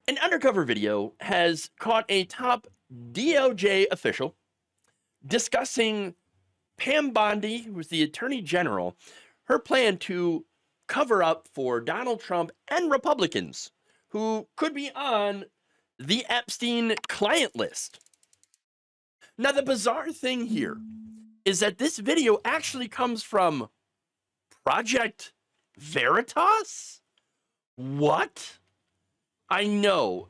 An undercover video has caught a top DOJ official discussing Pam Bondi, who's the Attorney General, her plan to cover up for Donald Trump and Republicans who could be on the Epstein client list. Now, the bizarre thing here is that this video actually comes from Project Veritas? What? I know,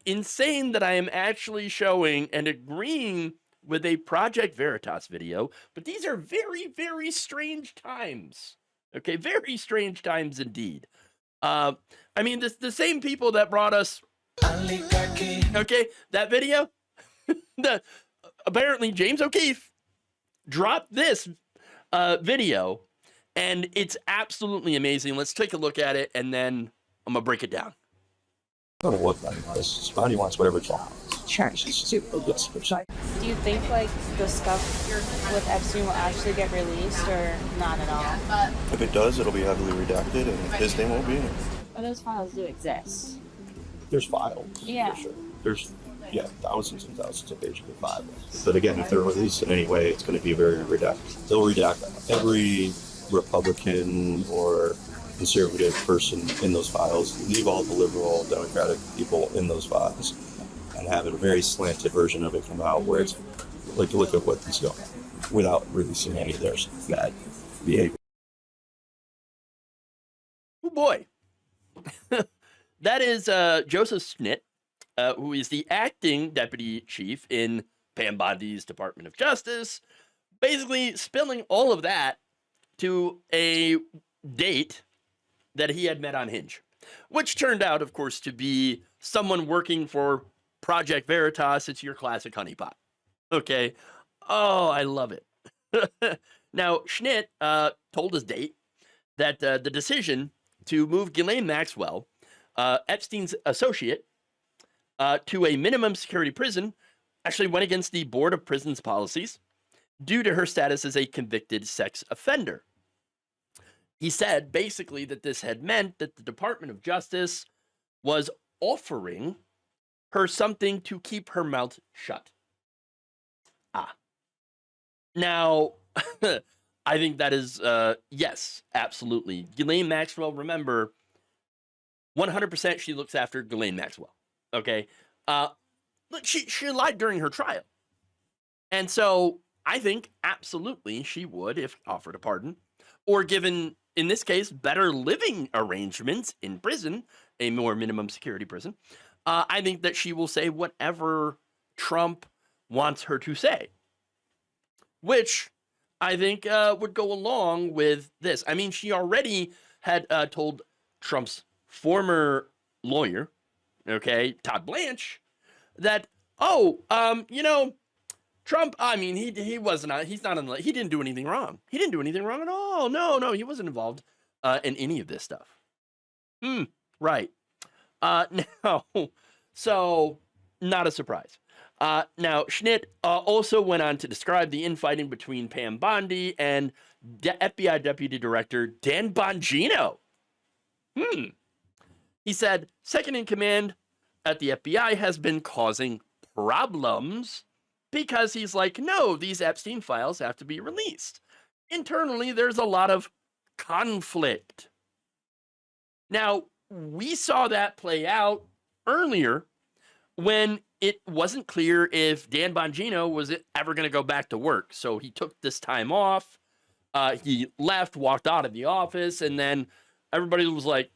insane that I am actually showing and agreeing with a Project Veritas video, but these are very, very strange times. Okay, very strange times indeed. I mean, the same people that brought us, okay, that video, apparently James O'Keefe dropped this video, and it's absolutely amazing. Let's take a look at it, and then I'm gonna break it down. I don't know what Bonnie wants. Bonnie wants whatever Trump wants. Sure. Yes. Do you think like the stuff with Epstein will actually get released or not at all? If it does, it'll be heavily redacted, and his name won't be in it. But those files do exist. There's files. Yeah. For sure. There's thousands and thousands of pages of files. But again, if they're released in any way, it's going to be very redacted. They'll redact every Republican or conservative person in those files, leave all the liberal Democratic people in those files, and have a very slanted version of it come out where it's like, look at what he's doing without releasing any of their bad behavior. Oh boy. That is Joseph Schnitt, who is the acting deputy chief in Pam Bondi's Department of Justice, basically spilling all of that to a date that he had met on Hinge, which turned out, of course, to be someone working for Project Veritas. It's your classic honeypot. Okay. Oh, I love it. Now, Schnitt told his date that the decision to move Ghislaine Maxwell, Epstein's associate, to a minimum security prison actually went against the Board of Prisons policies due to her status as a convicted sex offender. He said basically that this had meant that the Department of Justice was offering her something to keep her mouth shut. Now, I think that is, yes, absolutely. Ghislaine Maxwell, remember, 100% she looks after Ghislaine Maxwell, okay? Look, she lied during her trial. And so I think absolutely she would, if offered a pardon, or given, in this case, better living arrangements in prison, a more minimum security prison, I think that she will say whatever Trump wants her to say, which I think would go along with this. I mean, she already had told Trump's former lawyer, okay, Todd Blanche, that, Trump, I mean, he wasn't, he didn't do anything wrong. He didn't do anything wrong at all. No, he wasn't involved in any of this stuff. Right. Now, so not a surprise. Now, Schnitt also went on to describe the infighting between Pam Bondi and FBI Deputy Director Dan Bongino. He said, second in command at the FBI has been causing problems because he's like, no, these Epstein files have to be released. Internally, there's a lot of conflict. Now, we saw that play out earlier when it wasn't clear if Dan Bongino was ever going to go back to work. So he took this time off. He left, walked out of the office, and then everybody was like,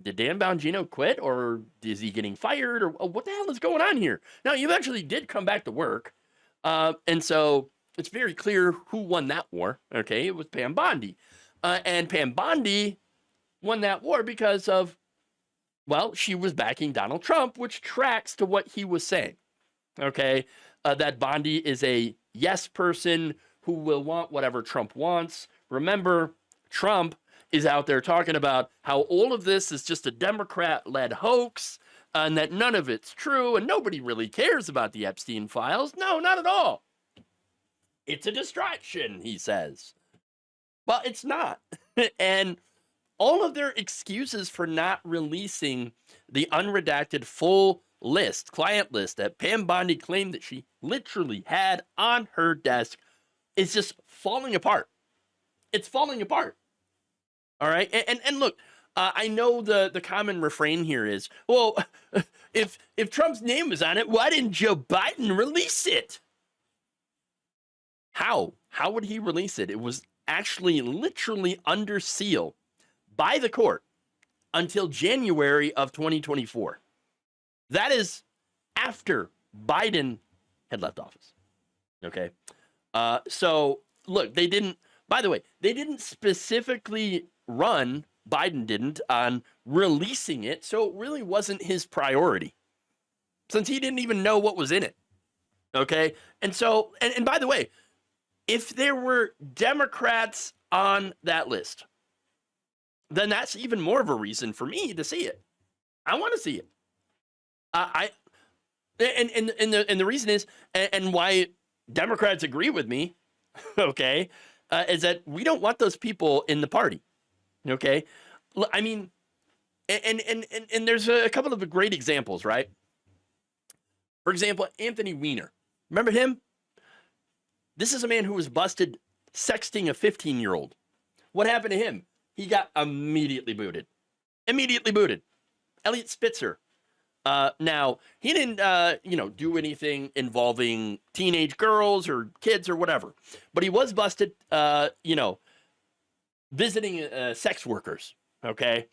did Dan Bongino quit, or is he getting fired, or what the hell is going on here? Now, you actually did come back to work, and so it's very clear who won that war, okay? It was Pam Bondi. And Pam Bondi won that war because of, well, she was backing Donald Trump, which tracks to what he was saying, okay? That Bondi is a yes person who will want whatever Trump wants. Remember, Trump is out there talking about how all of this is just a Democrat-led hoax and that none of it's true and nobody really cares about the Epstein files. No, not at all. It's a distraction, he says. Well, it's not. And all of their excuses for not releasing the unredacted full list, client list that Pam Bondi claimed that she literally had on her desk is just falling apart. It's falling apart. All right. And look, I know the common refrain here is, well, if Trump's name was on it, why didn't Joe Biden release it? How would he release it? It was actually literally under seal by the court until January of 2024. That is after Biden had left office. Okay. So look, they didn't, by the way, they didn't specifically run, Biden didn't, on releasing it. So it really wasn't his priority since he didn't even know what was in it. Okay. And so, and by the way, if there were Democrats on that list, then that's even more of a reason for me to see it. I want to see it. And the reason is, and why Democrats agree with me, okay, is that we don't want those people in the party. Okay, I mean, and there's a couple of great examples, right? For example, Anthony Weiner. Remember him? This is a man who was busted sexting a 15-year-old. What happened to him? He got immediately booted. Immediately booted. Elliot Spitzer. Now, he didn't, do anything involving teenage girls or kids or whatever. But he was busted, visiting sex workers, okay?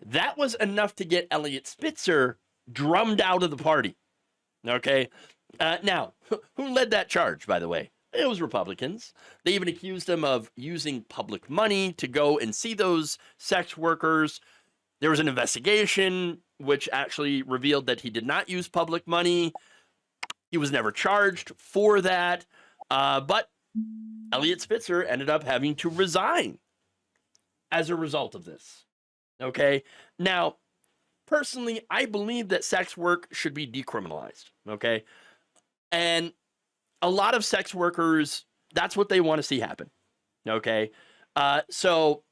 That was enough to get Elliot Spitzer drummed out of the party, okay? Now, who led that charge, by the way? It was Republicans. They even accused him of using public money to go and see those sex workers. There was an investigation which actually revealed that he did not use public money. He was never charged for that. But Elliot Spitzer ended up having to resign as a result of this. Okay. Now, personally, I believe that sex work should be decriminalized. Okay. And a lot of sex workers, that's what they want to see happen. Okay. So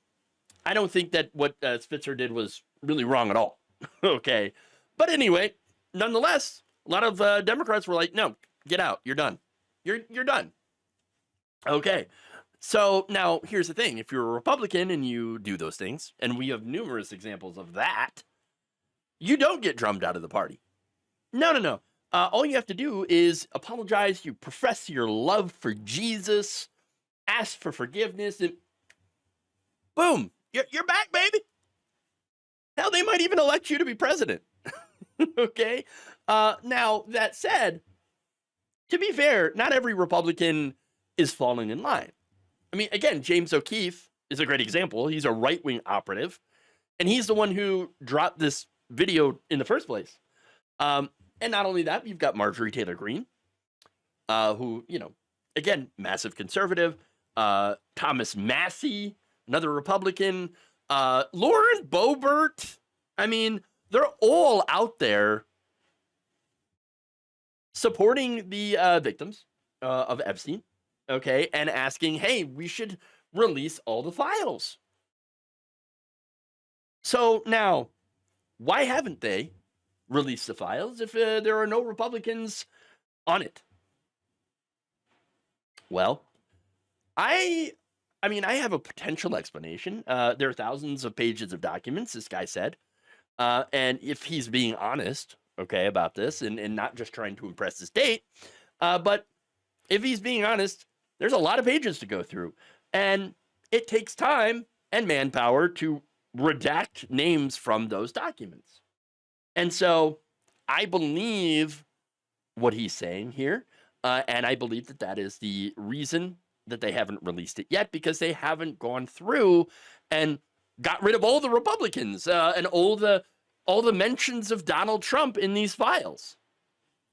I don't think that what Spitzer did was really wrong at all. Okay. But anyway, nonetheless, a lot of Democrats were like, no, get out. You're done. You're done. Okay. So now here's the thing. If you're a Republican and you do those things, and we have numerous examples of that, you don't get drummed out of the party. No. All you have to do is apologize. You profess your love for Jesus, ask for forgiveness, and boom, you're back, baby. Hell, they might even elect you to be president. Okay. Now, that said, to be fair, not every Republican is falling in line. I mean, again, James O'Keefe is a great example. He's a right-wing operative, and he's the one who dropped this video in the first place. And not only that, you've got Marjorie Taylor Greene, who, again, massive conservative. Thomas Massey, another Republican. Lauren Boebert. I mean, they're all out there supporting the victims of Epstein, okay, and asking, hey, we should release all the files. So now, why haven't they released the files if there are no Republicans on it? Well, I have a potential explanation. There are thousands of pages of documents, this guy said. And if he's being honest, okay, about this and not just trying to impress the state, but if he's being honest, there's a lot of pages to go through. And it takes time and manpower to redact names from those documents. And so I believe what he's saying here. And I believe that that is the reason that they haven't released it yet, because they haven't gone through and got rid of all the Republicans and all the mentions of Donald Trump in these files.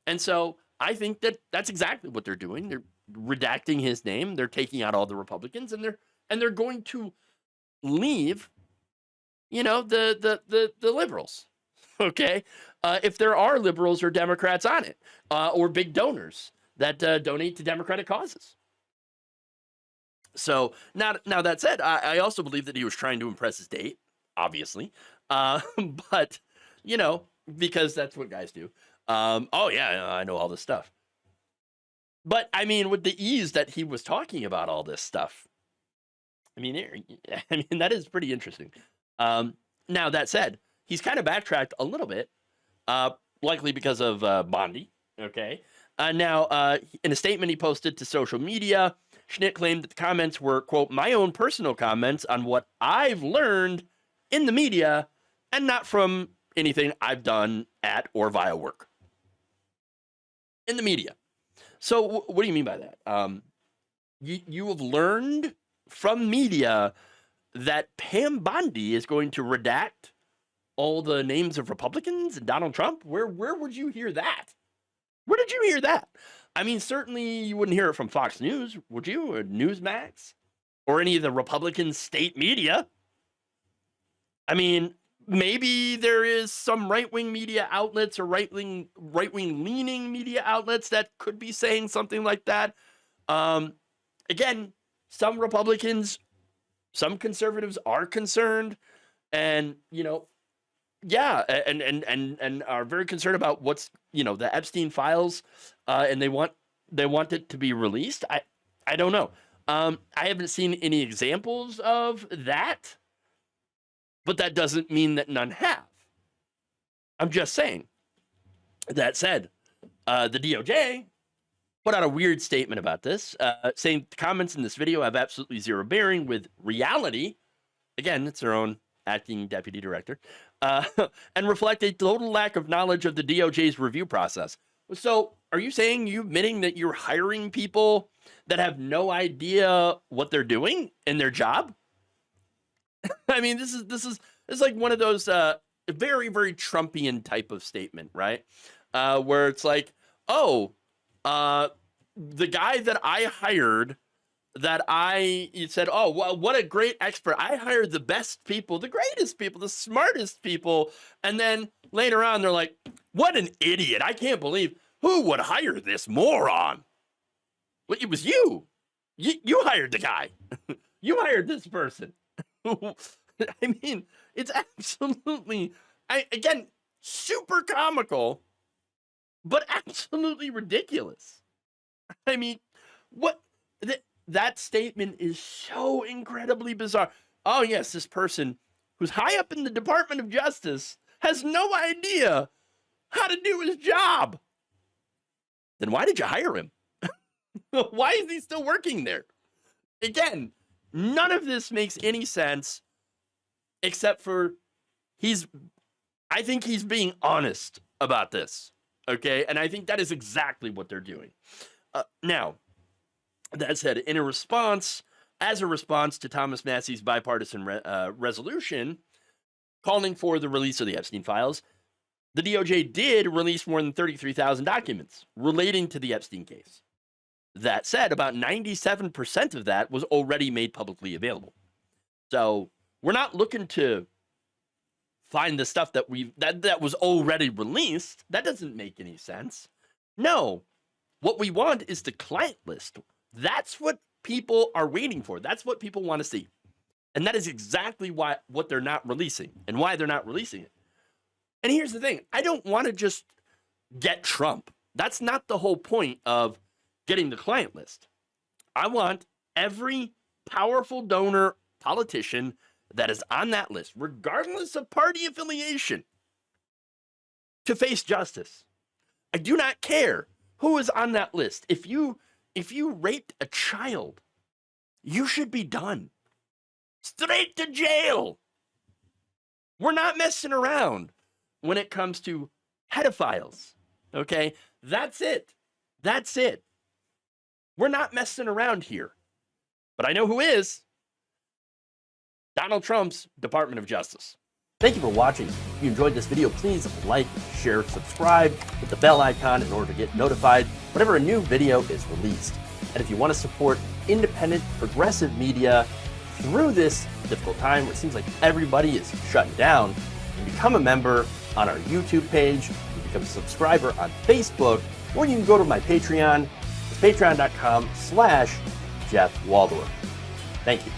And so I think that that's exactly what they're doing. They're redacting his name. They're taking out all the Republicans, and they're going to leave, the liberals. Okay, if there are liberals or Democrats on it, or big donors that donate to Democratic causes. So now that said, I also believe that he was trying to impress his obviously. But, you know, because that's what guys do. Oh, yeah, I know all this stuff. But, I mean, with the ease that he was talking about all this stuff, I mean, that is pretty interesting. Now, that said, he's kind of backtracked a little bit, likely because of Bondi, okay? Now, in a statement he posted to social media, Schnitt claimed that the comments were, quote, my own personal comments on what I've learned in the media and not from anything I've done at or via work. In the media. So what do you mean by that? You have learned from media that Pam Bondi is going to redact all the names of Republicans and Donald Trump? Where would you hear that? Where did you hear that? I mean, certainly you wouldn't hear it from Fox News, would you? Or Newsmax? Or any of the Republican state media? I mean, maybe there is some right-wing media outlets or right-wing leaning media outlets that could be saying something like that. Again, some Republicans, some conservatives are concerned, and you know, yeah, and are very concerned about what's, you know, the Epstein files, and they want it to be released. I don't know. I haven't seen any examples of that, but that doesn't mean that none have. I'm just saying. That said, the DOJ put out a weird statement about this, saying the comments in this video have absolutely zero bearing with reality. Again, it's their own acting deputy director, and reflect a total lack of knowledge of the DOJ's review process. So are you saying, you admitting that you're hiring people that have no idea what they're doing in their job? I mean, this is like one of those very, very Trumpian type of statement, right? Where it's like, oh, the guy that I hired, you said, oh, well, what a great expert. I hired the best people, the greatest people, the smartest people. And then later on, they're like, what an idiot. I can't believe, who would hire this moron? Well, it was you. You hired the guy. You hired this person. I mean, it's absolutely, again, super comical, but absolutely ridiculous. I mean, what? That statement is so incredibly bizarre. Oh, yes, this person who's high up in the Department of Justice has no idea how to do his job. Then why did you hire him? Why is he still working there? Again, none of this makes any sense except for I think he's being honest about this. Okay. And I think that is exactly what they're doing. Now, that said, as a response to Thomas Massey's bipartisan resolution calling for the release of the Epstein files, the DOJ did release more than 33,000 documents relating to the Epstein case. That said, about 97% of that was already made publicly available. So we're not looking to find the stuff that was already released. That doesn't make any sense. No, what we want is the client list. That's what people are waiting for. That's what people want to see. And that is exactly what they're not releasing and why they're not releasing it. And here's the thing. I don't want to just get Trump. That's not the whole point of getting the client list. I want every powerful donor politician that is on that list, regardless of party affiliation, to face justice. I do not care who is on that list. If you raped a child, you should be done. Straight to jail. We're not messing around when it comes to pedophiles. Okay? That's it. That's it. We're not messing around here. But I know who is. Donald Trump's Department of Justice. Thank you for watching. If you enjoyed this video, please like, share, subscribe, hit the bell icon in order to get notified whenever a new video is released. And if you want to support independent, progressive media through this difficult time where it seems like everybody is shutting down, you can become a member on our YouTube page, you can become a subscriber on Facebook, or you can go to my Patreon. It's patreon.com/Jeff Waldorf. Thank you.